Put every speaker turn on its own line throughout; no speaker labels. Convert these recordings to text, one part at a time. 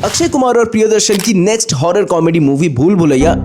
अक्षय कुमार और प्रियदर्शन की next horror comedy movie भूल भुलैया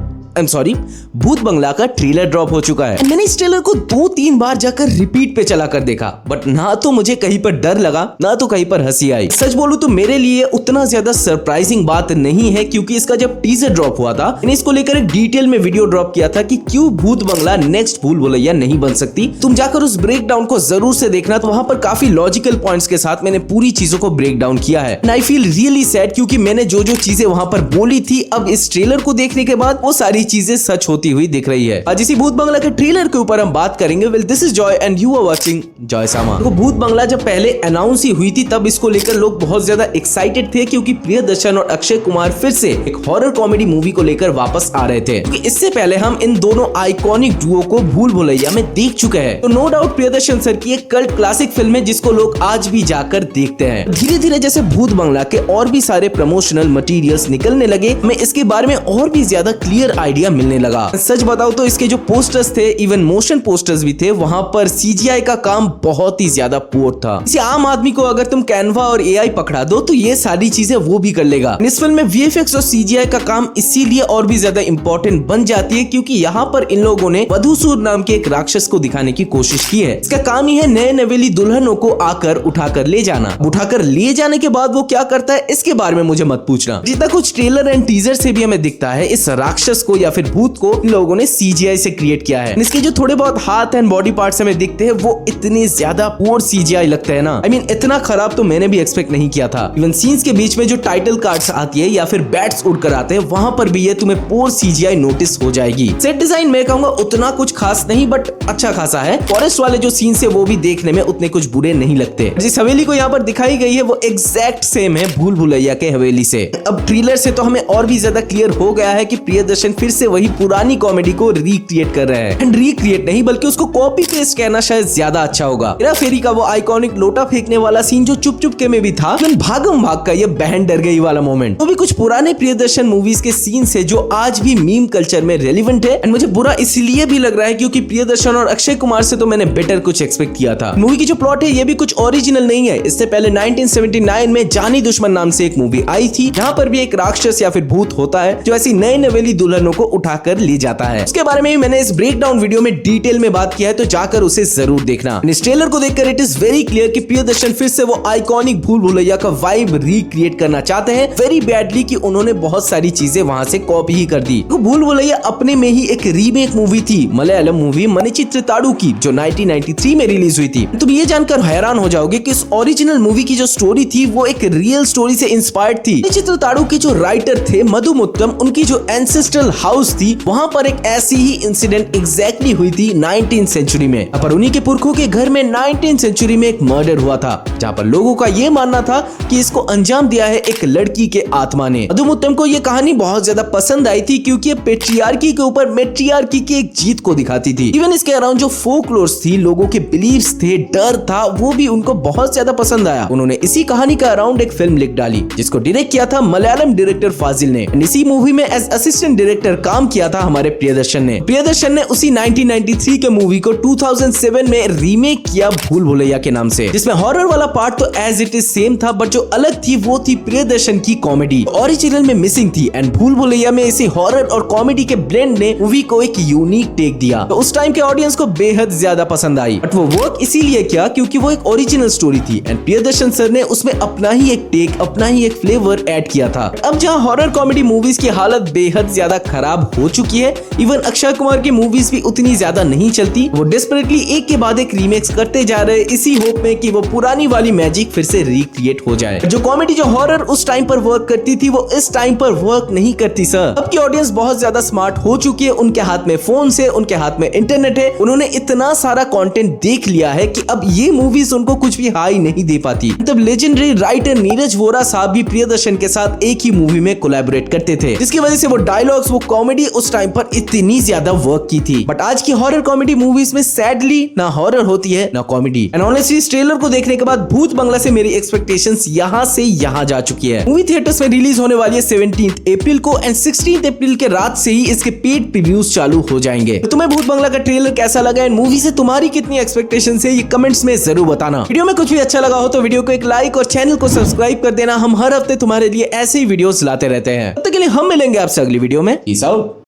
भूत बंगला का ट्रेलर ड्रॉप हो चुका है। मैंने इस ट्रेलर को 2-3 बार जाकर रिपीट पे चला कर देखा, बट ना तो मुझे कहीं पर डर लगा ना तो कहीं पर हंसी आई। सच बोलूं तो मेरे लिए उतना ज्यादा सरप्राइजिंग बात नहीं है, क्योंकि इसका जब टीजर ड्रॉप हुआ था मैंने इसको लेकर एक डिटेल में वीडियो ड्रॉप किया था कि क्यों भूत बंगला नेक्स्ट भूल भुलैया नहीं बन सकती। तुम जाकर उस ब्रेक डाउन को जरूर से देखना, तो वहां पर काफी लॉजिकल पॉइंट्स के साथ मैंने पूरी चीजों को ब्रेक डाउन किया है। आई फील रियली सैड, क्योंकि मैंने जो जो चीजें वहां पर बोली थी, अब इस ट्रेलर को देखने के बाद वो सारी चीजें सच होती हुई दिख रही है। आज इसी भूत बंगला के ट्रेलर के ऊपर हम बात करेंगे। Well, this is Joy and you are watching Joy Sama. तो भूत बंगला जब पहले अनाउंस ही हुई थी, तब इसको लेकर लोग बहुत ज्यादा एक्साइटेड थे, क्योंकि प्रियदर्शन और अक्षय कुमार फिर से एक हॉरर कॉमेडी मूवी को लेकर वापस आ रहे थे। क्योंकि इससे पहले हम इन दोनों आइकॉनिक डुओ को भूल भुलैया में देख चुके हैं। तो नो डाउट प्रियदर्शन सर की एक कल्ट क्लासिक फिल्म है, जिसको लोग आज भी जाकर देखते हैं। धीरे धीरे जैसे भूत बंगला के और भी सारे प्रमोशनल मटेरियल्स निकलने लगे, हमें इसके बारे में और भी ज्यादा क्लियर आइडिया मिलने लगा। सच बताओ तो इसके जो पोस्टर्स थे, इवन मोशन पोस्टर्स भी थे, वहां पर सीजीआई का काम बहुत ही ज्यादा पुअर था। इसे आम आदमी को अगर तुम कैनवा और एआई पकड़ा दो तो ये सारी चीजें वो भी कर लेगा। इस फिल्म में वीएफएक्स और सीजीआई का काम इसीलिए और भी ज्यादा इंपॉर्टेंट बन जाती है, क्योंकि यहाँ पर इन लोगों ने वधूसुर नाम के एक राक्षस को दिखाने की कोशिश की है। इसका काम ही है नए नवेली दुल्हनों को आकर उठाकर ले जाना। उठाकर ले जाने के बाद वो क्या करता है, इसके बारे में मुझे मत पूछना। जितना कुछ ट्रेलर एंड टीजर से भी हमें दिखता है, इस राक्षस को या फिर भूत को लोगों ने सीजीआई से क्रिएट किया है। इसके जो थोड़े बहुत हाथ एंड बॉडी पार्ट्स हमें दिखते हैं, वो इतने ज्यादा पुअर सीजीआई लगते हैं ना। आई मीन इतना खराब तो मैंने भी एक्सपेक्ट नहीं किया था। इवन सीन्स के बीच में जो टाइटल कार्ड्स आती है या फिर बैट्स उड़कर आते हैं, वहां पर भी ये तुम्हें पुअर सीजीआई नोटिस हो जाएगी। सेट डिजाइन मैं कहूंगा उतना कुछ खास नहीं, बट अच्छा खासा है। फॉरेस्ट वाले जो सीन्स है वो भी देखने में उतने कुछ बुरे नहीं लगते। जिस हवेली को यहाँ पर दिखाई गई है वो एग्जैक्ट सेम है भूल भुलैया के हवेली से। अब ट्रेलर से तो हमें और भी ज्यादा क्लियर हो गया है कि प्रियदर्शन फिर से वही पुरानी कॉमेडी को रिक्रिएट कर रहे हैं। एंड रिक्रिएट नहीं बल्कि उसको कॉपी पेस्ट कहना शायद ज्यादा अच्छा होगा। हेरा फेरी का वो आइकॉनिक लोटा फेंकने वाला सीन जो चुप चुप के में भी था, भागम भाग का ये बहन डर गई वाला मोमेंट, वो भी कुछ पुराने प्रियदर्शन मूवीज के सीन से जो आज भी मीम कल्चर में रेलिवेंट है। एंड मुझे बुरा इसलिए भी लग रहा है क्योंकि प्रियदर्शन और अक्षय कुमार से तो मैंने बेटर कुछ एक्सपेक्ट किया था। मूवी की जो प्लॉट है ये भी कुछ ओरिजिनल नहीं है। इससे पहले 1979 में जानी दुश्मन नाम से एक मूवी आई थी, जहाँ पर भी एक राक्षस या फिर भूत होता है जो ऐसी नई नवेली दुल्हनों को उठाकर ले जाता है। उसके बारे में भी मैंने इस ब्रेक डाउन वीडियो में डिटेल में बात किया है, तो जाकर उसे जरूर देखना। इस ट्रेलर को देखकर इट इज वेरी क्लियर कि प्रियदर्शन फिर से वो आइकॉनिक भूल भुलैया का वाइब रिक्रिएट करना चाहते हैं वेरी बैडली, कि उन्होंने बहुत सारी चीजें वहां से कॉपी ही कर दी। तो भूल भुलैया अपने में ही एक रीमेक मूवी थी, मलयालम मूवी मणिचित्र ताड़ू की, जो 1993 में रिलीज हुई थी। तुम ये जानकर हैरान हो जाओगे कि इस ओरिजिनल मूवी की जो स्टोरी थी वो एक रियल स्टोरी से इंस्पायर्ड थी। मणिचित्र ताड़ू के जो राइटर थे मधु मुत्तम, उनकी जो एंसेस्ट्रल हाउस थी, वहां पर एक ऐसी ही इंसिडेंट एग्जैक्टली हुई थी 19th सेंचुरी में। पर उन्हीं के पुरखों के घर में 19th सेंचुरी में एक मर्डर हुआ था, जहाँ पर लोगों का ये मानना था कि इसको अंजाम दिया है एक लड़की के आत्मा ने। मधु मुत्तम को ये कहानी बहुत ज्यादा पसंद आई थी, क्योंकि ये पेट्रियार्की के ऊपर मेट्रियार्की की एक जीत को दिखाती थी। इवन इसके अराउंड जो फोकलोर्स थी, लोगों के बिलीव्स थे, डर था, वो भी उनको बहुत ज्यादा पसंद आया। उन्होंने इसी कहानी का अराउंड एक फिल्म लिख डाली, जिसको डायरेक्ट किया था मलयालम डायरेक्टर फाजिल ने। इसी मूवी में एज असिस्टेंट डायरेक्टर काम किया था हमारे प्रियदर्शन ने। प्रियदर्शन ने उसी 1993 के मूवी को 2007 में रीमेक किया भूल भुलैया के नाम से, जिसमें हॉरर वाला पार्ट तो एज इट इज सेम था, बट जो अलग थी वो थी प्रियदर्शन की कॉमेडी, ओरिजिनल में मिसिंग थी। एंड भूल भुलैया में इसी हॉरर और कॉमेडी के ब्लेंड ने मूवी को एक यूनिक टेक दिया, तो उस टाइम के ऑडियंस को बेहद ज्यादा पसंद आई। बट वो वर्क इसीलिए किया क्योंकि वो एक ओरिजिनल स्टोरी थी, एंड प्रियदर्शन सर ने उसमें अपना ही एक टेक, अपना ही एक फ्लेवर ऐड किया था। अब जहाँ हॉरर कॉमेडी मूवीज की हालत बेहद ज्यादा खराब हो चुकी है, इवन अक्षय कुमार की मूवीज भी उतनी ज्यादा नहीं चलती, वो डेस्परेटली एक के बाद एक रीमेक्स करते जा रहे, इसी होप में कि वो पुरानी वाली मैजिक फिर से रिक्रिएट हो जाए। जो कॉमेडी जो हॉरर उस टाइम पर वर्क करती थी, वो इस टाइम पर वर्क नहीं करती सर। अब की ऑडियंस बहुत ज्यादा स्मार्ट हो चुकी है, उनके हाथ में फोन है, उनके हाथ में इंटरनेट है, उन्होंने इतना सारा कंटेंट देख लिया है कि अब ये मूवीज उनको कुछ भी हाई नहीं दे पाती। तब लेजेंडरी राइटर नीरज वोरा साहब भी प्रियदर्शन के साथ एक ही मूवी में कोलैबोरेट करते थे, जिसकी वजह से वो डायलॉग्स, वो कॉमेडी उस टाइम पर इतनी ज्यादा वर्क की थी। बट आज की हॉरर कॉमेडी मूवीज में सैडली ना हॉरर होती है ना कॉमेडी। एंड ऑनेस्टली इस ट्रेलर को देखने के बाद भूत बंगला से मेरी एक्सपेक्टेशंस यहाँ से यहाँ जा चुकी है। मूवी थिएटर्स में रिलीज होने वाली है 17 अप्रैल को एंड 16 अप्रैल के रात से ही इसके पेड प्रीव्यूज चालू हो जाएंगे। तो तुम्हें भूत बंगला का ट्रेलर कैसा लगा एंड मूवी से तुम्हारी कितनी एक्सपेक्टेशंस है ये कमेंट्स में जरूर बताना। वीडियो में कुछ भी अच्छा लगा हो तो वीडियो को एक लाइक और चैनल को सब्सक्राइब कर देना। हम हर हफ्ते तुम्हारे लिए ऐसे ही वीडियोस लाते रहते हैं। तब तक के लिए हम मिलेंगे आपसे अगली वीडियो में। Peace out.